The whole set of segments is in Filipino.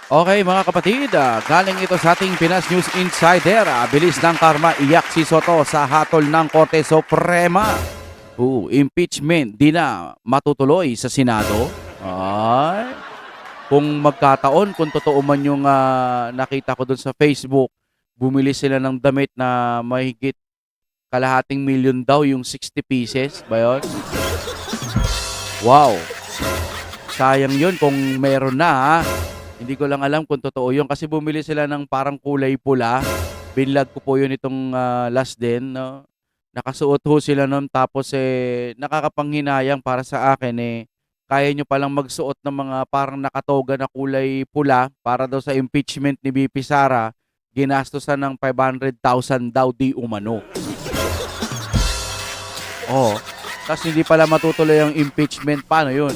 Okay mga kapatid, galing ito sa ating Pinas News Insider. Bilis ng karma, iyak si Soto sa hatol ng Korte Suprema. Impeachment di na matutuloy sa Senado. Ay, kung magkataon, kung totoo man yung nakita ko dun sa Facebook, bumili sila ng damit na mahigit kalahating milyon daw, yung 60 pieces ba yun? Wow, sayang yun kung meron na ha. Hindi ko lang alam kung totoo yun kasi bumili sila ng parang kulay pula. Binlog ko po yun itong last din. No? Nakasuot ho sila nun tapos nakakapanghinayang para sa akin kaya nyo palang magsuot ng mga parang nakatoga na kulay pula para daw sa impeachment ni VP Sara. Ginastosan ng 500,000 daw di umano. Oh, tapos hindi pala matutuloy ang impeachment. Paano yun?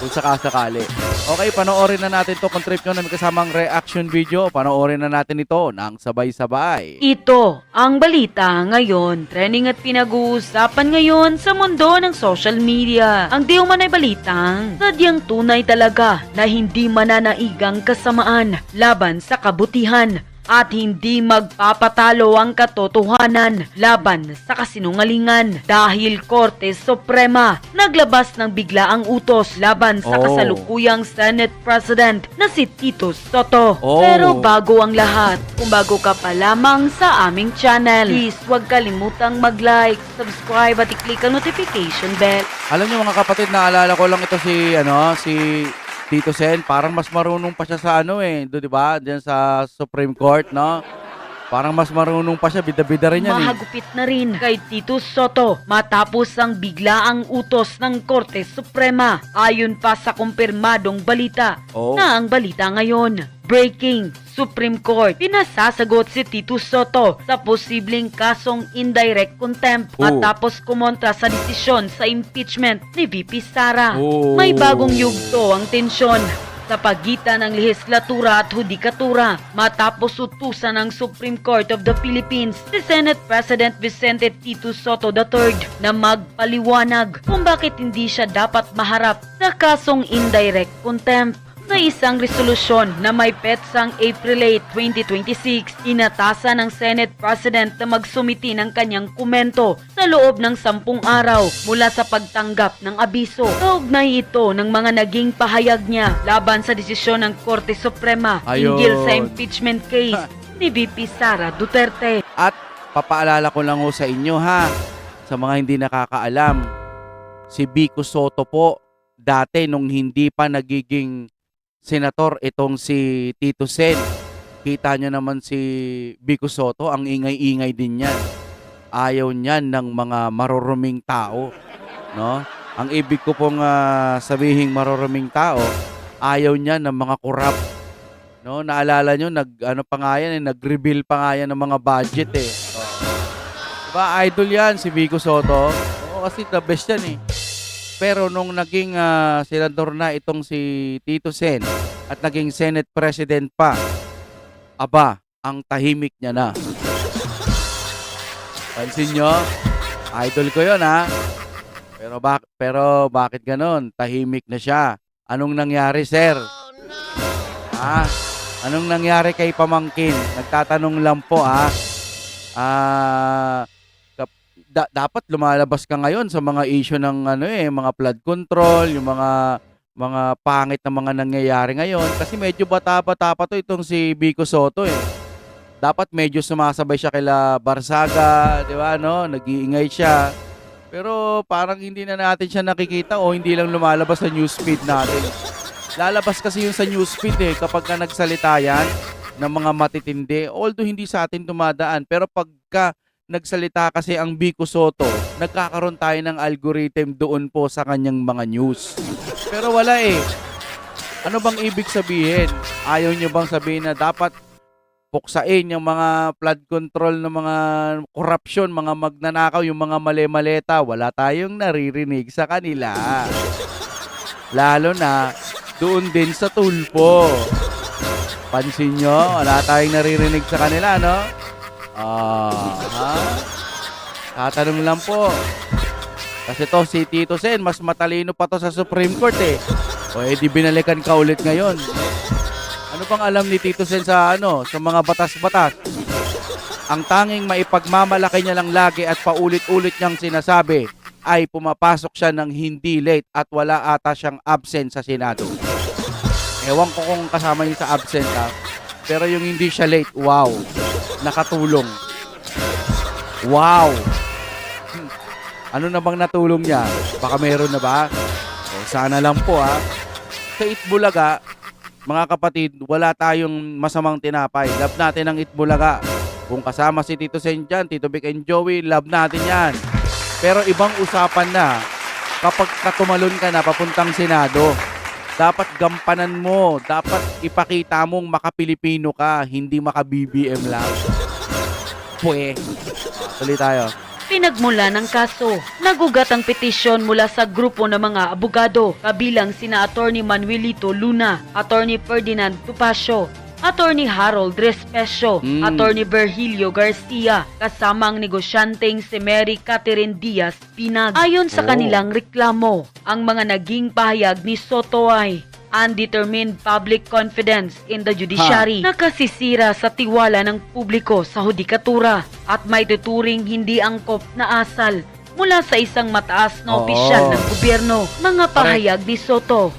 Kung sakasakali. Okay, panoorin na natin to kung trip nyo na may kasamang reaction video. Panoorin na natin ito ng sabay-sabay. Ito ang balita ngayon. Trending at pinag-uusapan ngayon sa mundo ng social media. Ang di umanay balitang sadyang tunay talaga na hindi mananaigang kasamaan laban sa kabutihan at hindi magpapatalo ang katotohanan laban sa kasinungalingan dahil Korte Suprema naglabas ng biglaang utos laban sa kasalukuyang Senate President na si Tito Soto. Pero bago ang lahat, kung bago ka pa lamang sa aming channel, please huwag kalimutang mag-like, subscribe at i-click ang notification bell. Alam niyo mga kapatid, naalala ko lang ito si Tito Sen, parang mas marunong pa siya sa di ba? Diyan sa Supreme Court, no? Parang mas marunong pa siya, bida-bida rin yan. Mahagupit na rin kay Tito Soto matapos ang biglaang utos ng Korte Suprema. Ayon pa sa kumpirmadong balita na ang balita ngayon. Breaking! Supreme Court, pinasasagot si Tito Soto sa posibleng kasong indirect contempt matapos kumontra sa desisyon sa impeachment ni VP Sara. May bagong yugto ang tensyon sa pagitan ng lehislatura at hudikatura matapos utusan ng Supreme Court of the Philippines si Senate President Vicente Tito Soto III na magpaliwanag kung bakit hindi siya dapat maharap sa kasong indirect contempt. Sa isang resolusyon na may petsang April 8, 2026, inatasan ng Senate President na magsumiti ng kanyang komento sa loob ng 10 araw mula sa pagtanggap ng abiso. Kaugnay ito ng mga naging pahayag niya laban sa desisyon ng Korte Suprema hinggil sa impeachment case ni VP Sara Duterte. At papaalala ko lang sa inyo sa mga hindi nakakaalam, si Vico Soto po, dati nung hindi pa nagiging senator itong si Tito Sen, kita nyo naman si Vico Soto, ang ingay-ingay din yan. Ayaw niyan ng mga maruruming tao, no? Ang ibig ko pong sabihing maruruming tao, ayaw niya ng mga korap, no? Naalala nyo, nag-reveal pa nga yan ng mga budget Diba, idol yan si Vico Soto? Oo, kasi the best yan Pero nung naging senador na itong si Tito Sen at naging Senate President pa, aba, ang tahimik niya na. Pansin nyo? Idol ko yun Pero bakit ganon? Tahimik na siya. Anong nangyari, sir? Anong nangyari kay Pamangkin? Nagtatanong lang po dapat lumalabas ka ngayon sa mga issue ng mga flood control, yung mga pangit na mga nangyayari ngayon kasi medyo bata-bata pa to itong si Vico Soto Dapat medyo sumasabay siya kila Barsaga, di ba Nag-iingay siya. Pero parang hindi na natin siya nakikita o hindi lang lumalabas sa newsfeed natin. Lalabas kasi yung sa newsfeed kapag nagsalita yan ng mga matitindi, although hindi sa atin dumadaan, pero pagka nagsalita kasi ang Vico Soto, nagkakaroon tayo ng algorithm doon po sa kanyang mga news. Pero wala Ano bang ibig sabihin? Ayaw nyo bang sabihin na dapat puksain yung mga flood control ng mga korupsyon, mga magnanakaw, yung mga mali-maleta? Wala tayong naririnig sa kanila. Lalo na doon din sa tulpo. Pansin nyo, wala tayong naririnig sa kanila, no? Tatanong lang po. Kasi to si Tito Sen, mas matalino pa to sa Supreme Court O di binalikan ka ulit ngayon. Ano bang alam ni Tito Sen sa sa mga batas-batas? Ang tanging maipagmamalaki niya lang lagi at paulit-ulit niyang sinasabi ay pumapasok siya ng hindi late at wala ata siyang absent sa Senado. Ewan ko kung kasama niya sa absent pero yung hindi siya late, wow, nakatulong. Wow! Ano na bang natulong niya? Baka meron na ba? O, sana lang po Sa Itbulaga, mga kapatid, wala tayong masamang tinapay. Love natin ang Itbulaga. Kung kasama si Tito Sen dyan, Tito Vic and Joey, love natin yan. Pero ibang usapan na kapag katumalon ka na papuntang Senado. Dapat gampanan mo. Dapat ipakita mong maka-Pilipino ka, hindi maka-BBM lang. Pwe. Tuloy tayo. Pinagmula ng kaso, nagugat ang petisyon mula sa grupo ng mga abogado, kabilang sina Attorney Manuelito Luna, Attorney Ferdinand Tupacio, Attorney Harold Respesio, Attorney Virgilio Garcia, kasama ang negosyanteng si Mary Catherine Diaz Pinag. Ayon sa kanilang reklamo, ang mga naging pahayag ni Soto ay undetermined public confidence in the judiciary, nakasisira sa tiwala ng publiko sa hudikatura at may tuturing hindi angkop na asal mula sa isang mataas na opisyal ng gobyerno. Mga pahayag ni Soto.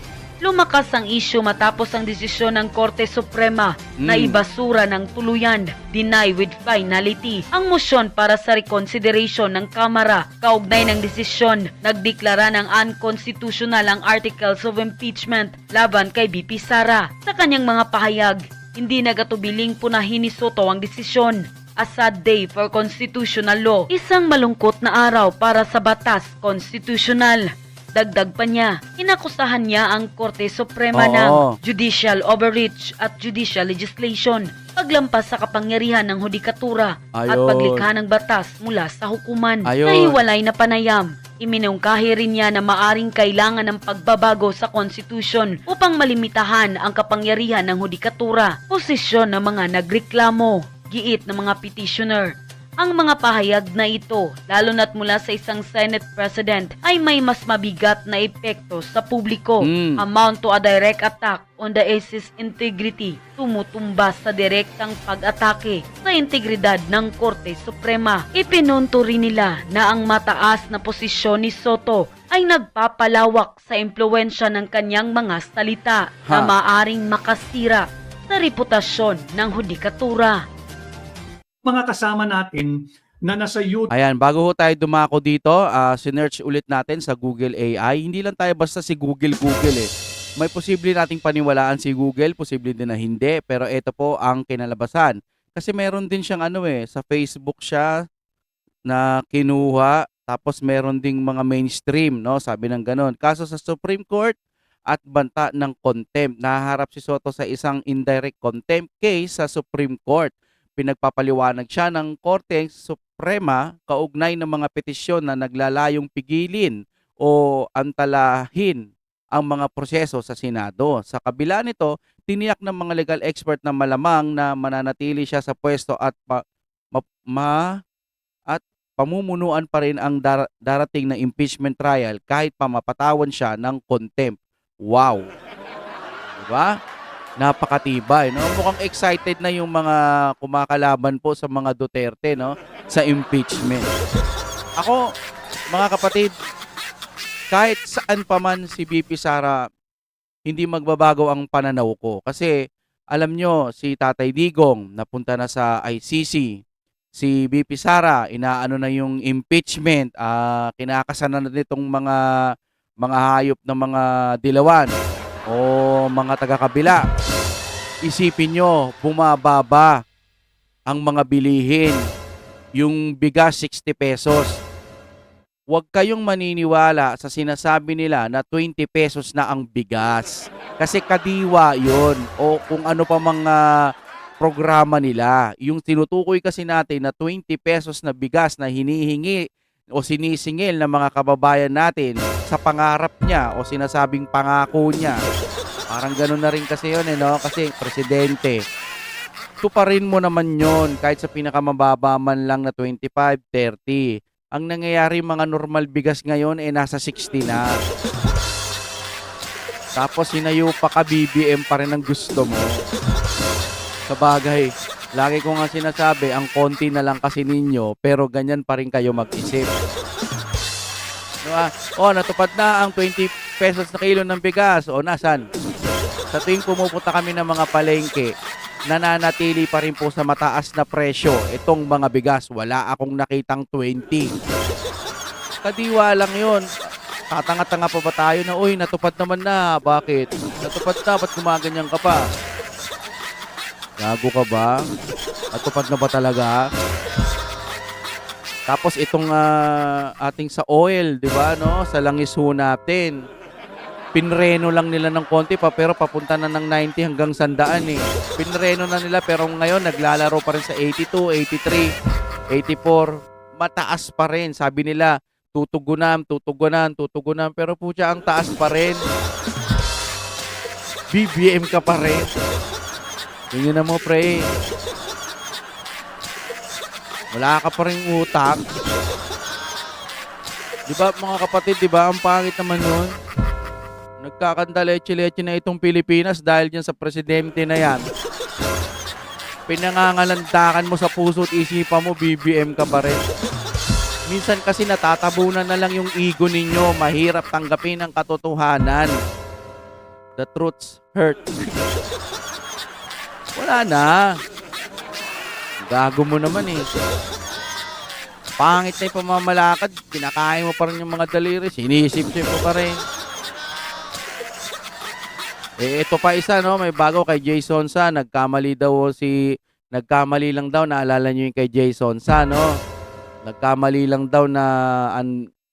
Lumakas ang isyu matapos ang desisyon ng Korte Suprema na ibasura ng tuluyan, deny with finality, ang motion para sa reconsideration ng Kamara. Kaugnay ng desisyon, nagdeklara ng unconstitutional ang Articles of Impeachment laban kay BP Sara. Sa kanyang mga pahayag, hindi nagatubiling punahin ni Soto ang desisyon. A sad day for constitutional law. Isang malungkot na araw para sa batas konstitusyonal. Dagdag pa niya, inakusahan niya ang Korte Suprema ng judicial overreach at judicial legislation, paglampas sa kapangyarihan ng hudikatura at paglikha ng batas mula sa hukuman. Nahiwalay na panayam. Iminungkahi rin niya na maaring kailangan ng pagbabago sa konstitusyon upang malimitahan ang kapangyarihan ng hudikatura. Posisyon ng mga nagreklamo, giit ng mga petitioner. Ang mga pahayag na ito, lalo na't mula sa isang Senate President, ay may mas mabigat na epekto sa publiko. Amount to a direct attack on the AC's integrity, tumutumbas sa direktang pag-atake sa integridad ng Korte Suprema. Ipinunto rin nila na ang mataas na posisyon ni Soto ay nagpapalawak sa impluwensya ng kanyang mga salita na maaring makasira sa reputasyon ng hudikatura. Mga kasama natin na nasa YouTube. Ayan, bago tayo dumako dito, sinearch ulit natin sa Google AI. Hindi lang tayo basta si Google May posible nating paniwalaan si Google, posible din na hindi. Pero ito po ang kinalabasan. Kasi meron din siyang sa Facebook siya na kinuha. Tapos meron ding mga mainstream, no? Sabi ng ganon. Kaso sa Supreme Court at banta ng contempt. Naharap si Soto sa isang indirect contempt case sa Supreme Court. Pinagpapaliwanag siya ng Korte Suprema kaugnay ng mga petisyon na naglalayong pigilin o antalahin ang mga proseso sa Senado. Sa kabila nito, tiniyak ng mga legal expert na malamang na mananatili siya sa pwesto at pamumunuan pa rin ang darating na impeachment trial kahit pa mapatawan siya ng contempt. Wow! Diba? Napakatibay, no? Mukhang excited na yung mga kumakalaban po sa mga Duterte, no? Sa impeachment. Ako, mga kapatid, kahit saan pa man si BP Sara, hindi magbabago ang pananaw ko. Kasi, alam nyo, si Tatay Digong napunta na sa ICC. Si BP Sara, inaano na yung impeachment. Kinakasanan na nitong mga hayop ng mga dilawan o mga taga-kabila. Isipin nyo, bumababa ang mga bilihin. Yung bigas 60 pesos. Huwag kayong maniniwala sa sinasabi nila na 20 pesos na ang bigas. Kasi kadiwa yon o kung ano pa mga programa nila. Yung tinutukoy kasi natin na 20 pesos na bigas na hinihingi o sinisingil ng mga kababayan natin sa pangarap niya o sinasabing pangako niya. Parang gano'n na rin kasi yun, no? Kasi presidente. Tuparin mo naman yon kahit sa pinakamababa man lang na 25, 30. Ang nangyayari mga normal bigas ngayon nasa 60 na. Tapos hinayo pa ka, BBM pa rin ang gusto mo. Sa bagay, lagi ko nga sinasabi, ang konti na lang kasi ninyo, pero ganyan pa rin kayo mag-isip. Diba? O, natupad na ang 20 pesos na kilo ng bigas. O, nasan? Sa tuwing pumupunta kami ng mga palengke, nananatili pa rin po sa mataas na presyo itong mga bigas. Wala akong nakitang 20. Kadiwa lang yun. Tatanga-tanga pa ba tayo na, uy, natupad naman na. Bakit? Natupad na, ba't gumaganyan ka pa? Gago ka ba? Natupad na ba talaga? Tapos itong ating sa oil, di ba, no? Sa langis ho natin. Pinreno lang nila ng konti pa, pero papunta na ng 90 hanggang 100 eh. Pinreno na nila, pero ngayon naglalaro pa rin sa 82, 83, 84. Mataas pa rin. Sabi nila, tutugunan, pero po siya ang taas pa rin. BBM ka pa rin. Tingnan na mo, pre. Wala ka pa rin utak. Di ba, mga kapatid, di ba? Ang pangit naman nun. Nagkakanta leche-leche na itong Pilipinas dahil dyan sa presidente na yan. Pinangangalandakan mo sa puso at isipan mo, BBM ka pa rin. Minsan kasi natatabunan na lang yung ego ninyo. Mahirap tanggapin ang katotohanan. The truths hurt. Wala na. Gago mo naman eh. Pangit na yung pamamalakad. Kinakain mo pa rin yung mga daliri. Sinisip-sip mo pa rin. Ito pa isa, no? May bago kay Jason Sa. Nagkamali lang daw. Naalala nyo yung kay Jason Sa, no? Nagkamali lang daw na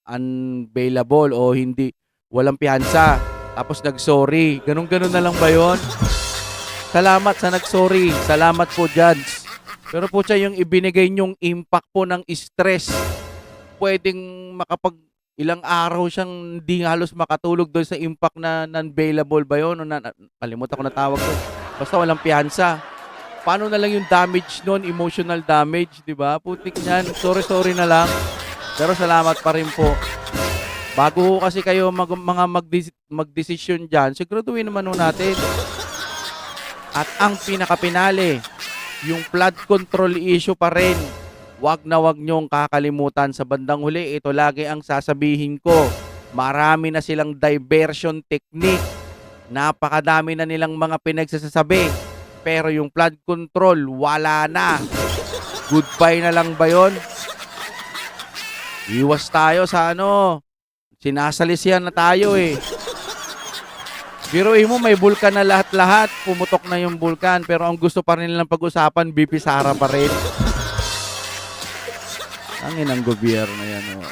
unavailable o hindi. Walang piyansa. Tapos nag-sorry. Ganun-ganun na lang ba yun? Salamat sa nag-sorry. Salamat po, Judge. Pero po siya yung ibinigay nyong impact po ng stress. Pwedeng makapag ilang araw siyang hindi halos makatulog doon sa impact na non-bailable ba yun? Kalimutan ko na tawag doon. Basta walang piyansa. Paano na lang yung damage noon? Emotional damage, di ba? Putik niyan. Sorry na lang. Pero salamat pa rin po. Bago kasi kayo mag-decision dyan, siguraduhin naman natin. At ang pinakapinali, yung flood control issue pa rin. Wag na wag nyong kakalimutan sa bandang huli. Ito lagi ang sasabihin ko. Marami na silang diversion technique. Napakadami na nilang mga pinagsasabi. Pero yung flood control, wala na. Goodbye na lang ba yun? Iwas tayo sa sinasalisihan na tayo eh. Biruin mo, may bulkan na lahat-lahat. Pumutok na yung bulkan. Pero ang gusto pa rin nilang pag-usapan, BP Sara pa rin. Ang inang gobyerno yan. Oh.